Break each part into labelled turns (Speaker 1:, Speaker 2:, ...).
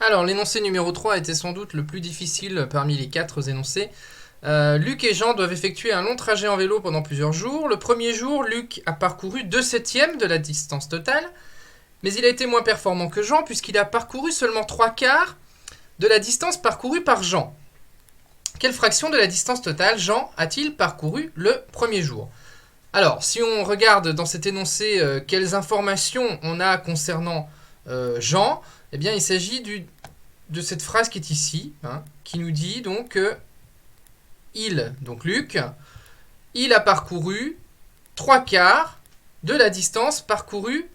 Speaker 1: Alors, l'énoncé numéro 3 était sans doute le plus difficile parmi les 4 énoncés. Luc et Jean doivent effectuer un long trajet en vélo pendant plusieurs jours. Le premier jour, Luc a parcouru 2/7 de la distance totale, mais il a été moins performant que Jean puisqu'il a parcouru seulement 3/4 de la distance parcourue par Jean. Quelle fraction de la distance totale Jean a-t-il parcouru le premier jour? Alors, si on regarde dans cet énoncé quelles informations on a concernant Jean, eh bien, il s'agit de cette phrase qui est ici, qui nous dit donc que donc Luc, il a parcouru 3/4 de la distance parcourue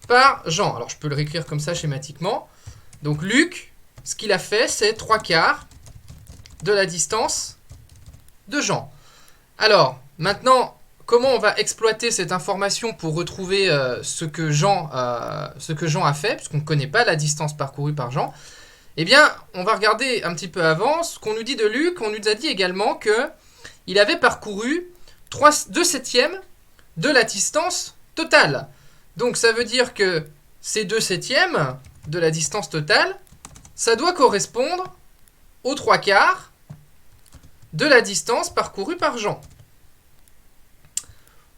Speaker 1: par Jean. Alors, je peux le réécrire comme ça schématiquement. Donc, Luc, ce qu'il a fait, c'est 3/4 de la distance de Jean. Alors, maintenant, comment on va exploiter cette information pour retrouver ce que Jean a fait, puisqu'on ne connaît pas la distance parcourue par Jean? Eh bien, on va regarder un petit peu avant ce qu'on nous dit de Luc. On nous a dit également qu'il avait parcouru 2/7 de la distance totale. Donc, ça veut dire que ces 2/7 de la distance totale, ça doit correspondre aux 3/4 de la distance parcourue par Jean.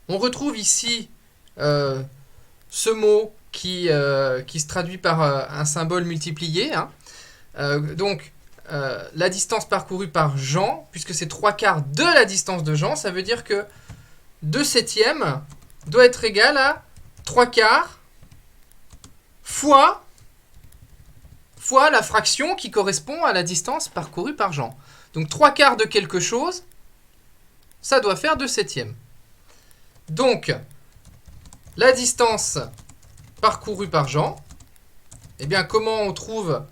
Speaker 1: On retrouve ici ce mot qui se traduit par un symbole multiplié. Donc, la distance parcourue par Jean, puisque c'est 3/4 de la distance de Jean, ça veut dire que 2/7 doit être égal à 3/4 fois la fraction qui correspond à la distance parcourue par Jean. Donc 3/4 de quelque chose, ça doit faire 2/7. Donc, la distance parcourue par Jean, eh bien, comment on trouve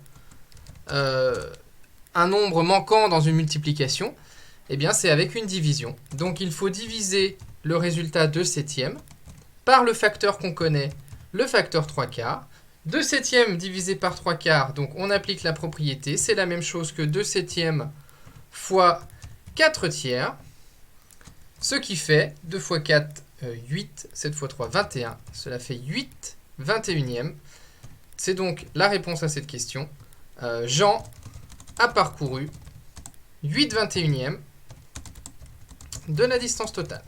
Speaker 1: un nombre manquant dans une multiplication? Eh bien, c'est avec une division. Donc, il faut diviser le résultat 2/7 par le facteur qu'on connaît, le facteur 3/4. 2/7 divisé par 3/4, donc on applique la propriété. C'est la même chose que 2/7 fois 4/3, ce qui fait 2 fois 4, 8, 7 fois 3, 21. Cela fait 8 21e. C'est donc la réponse à cette question. Jean a parcouru 8 21e de la distance totale.